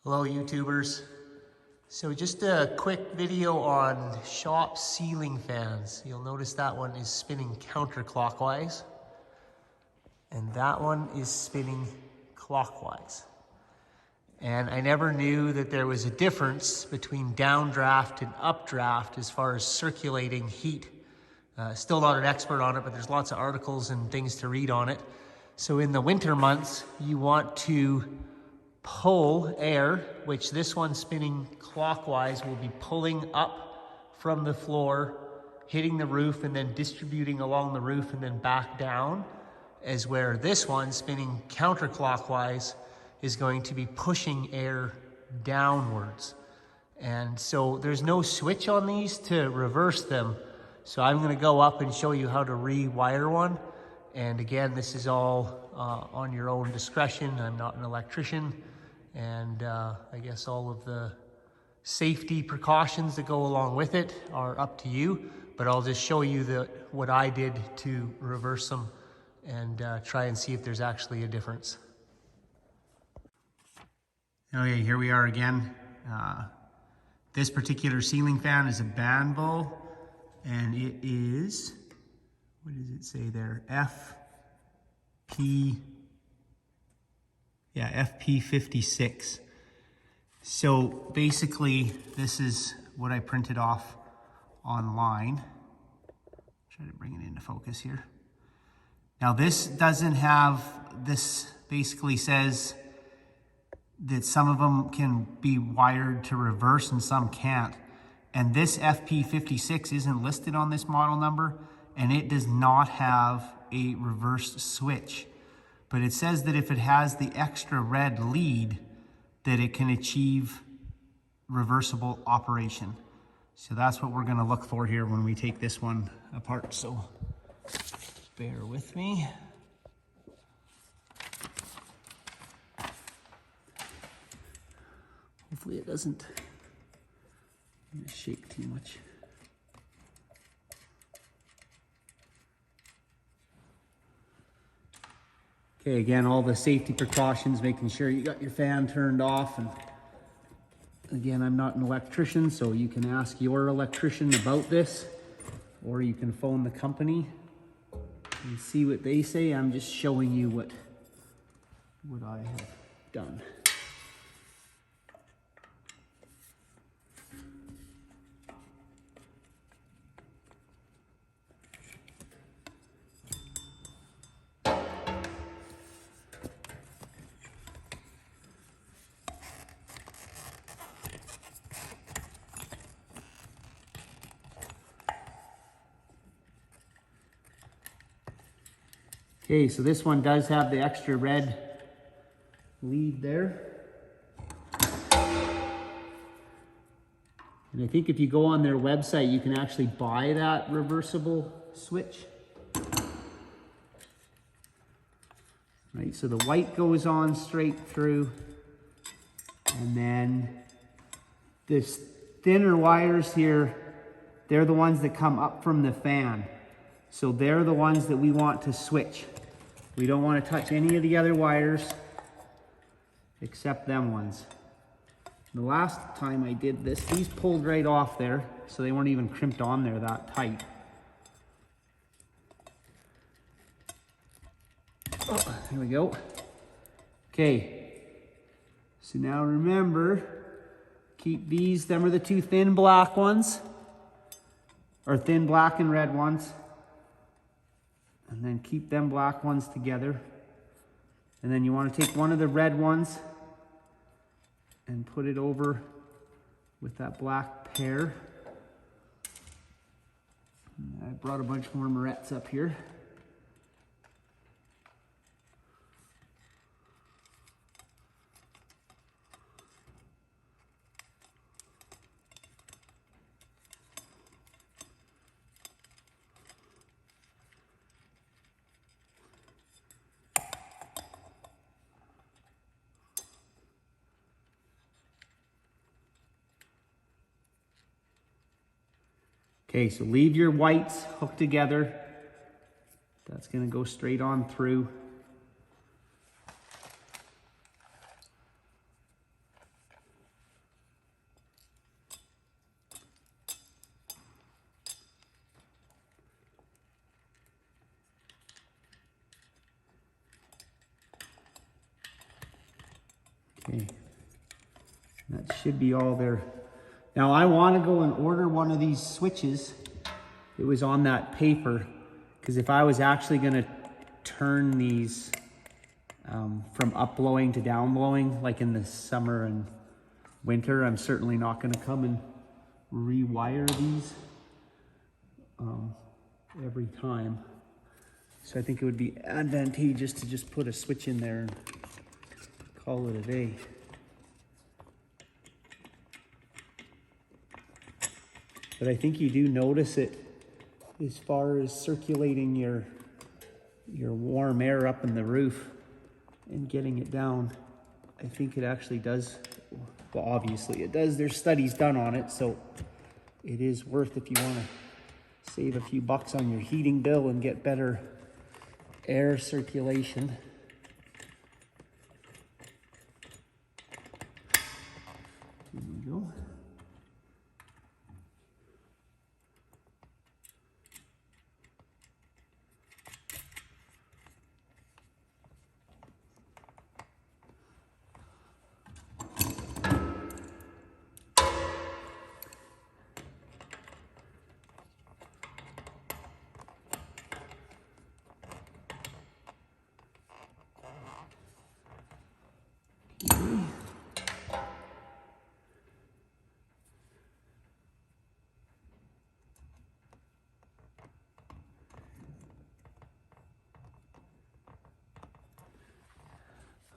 Hello YouTubers. So just a quick video on shop ceiling fans. You'll notice that one is spinning counterclockwise and that one is spinning clockwise. And I never knew that there was a difference between downdraft and updraft as far as circulating heat. Still not an expert on it, but there's lots of articles and things to read on it. So in the winter months, you want to pull air, which this one spinning clockwise will be pulling up from the floor, hitting the roof and then distributing along the roof and then back down, as where this one spinning counterclockwise is going to be pushing air downwards. And so there's no switch on these to reverse them. So I'm going to go up and show you how to rewire one. And again, this is all on your own discretion. I'm not an electrician. And I guess all of the safety precautions that go along with it are up to you. But I'll just show you what I did to reverse them and try and see if there's actually a difference. Okay, here we are again. This particular ceiling fan is a Banvo, and it is, what does it say there? FP56. So basically, this is what I printed off online. Try to bring it into focus here. Now this doesn't have, this basically says that some of them can be wired to reverse and some can't. And this FP56 isn't listed on this model number, and it does not have a reverse switch. But it says that if it has the extra red lead, that it can achieve reversible operation. So that's what we're gonna look for here when we take this one apart. So bear with me. Hopefully it doesn't shake too much. Okay, again, all the safety precautions, making sure you got your fan turned off. And again, I'm not an electrician, so you can ask your electrician about this, or you can phone the company and see what they say. I'm just showing you what I have done. Okay, so this one does have the extra red lead there. And I think if you go on their website, you can actually buy that reversible switch. Right, so the white goes on straight through, and then this thinner wires here, they're the ones that come up from the fan. So they're the ones that we want to switch. We don't want to touch any of the other wires except them ones. The last time I did this, these pulled right off there, so they weren't even crimped on there that tight. Oh, there we go. Okay, so now remember, keep these, them are the two thin black ones, or thin black and red ones. And then keep them black ones together. And then you want to take one of the red ones and put it over with that black pair. I brought a bunch more Moretz up here. Okay, so leave your whites hooked together. That's going to go straight on through. Okay. That should be all there. Now I want to go and order one of these switches. It was on that paper, because if I was actually going to turn these from up blowing to down blowing, like in the summer and winter, I'm certainly not going to come and rewire these every time. So I think it would be advantageous to just put a switch in there and call it a day. But I think you do notice it as far as circulating your warm air up in the roof and getting it down. I think it actually does. Well, obviously it does. There's studies done on it, so it is worth, if you want to save a few bucks on your heating bill and get better air circulation. Here we go.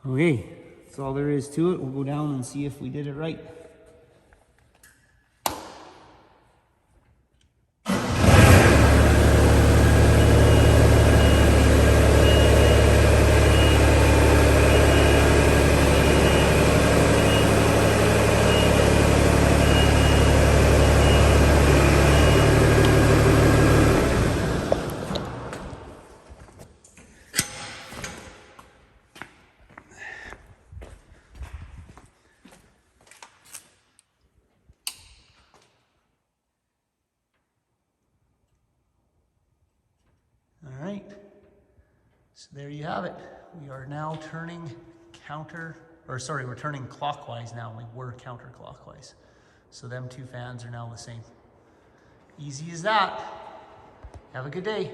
Okay, that's all there is to it. We'll go down and see if we did it right. All right, so there you have it. We are now turning we're turning clockwise now. We were counterclockwise. So them two fans are now the same. Easy as that. Have a good day.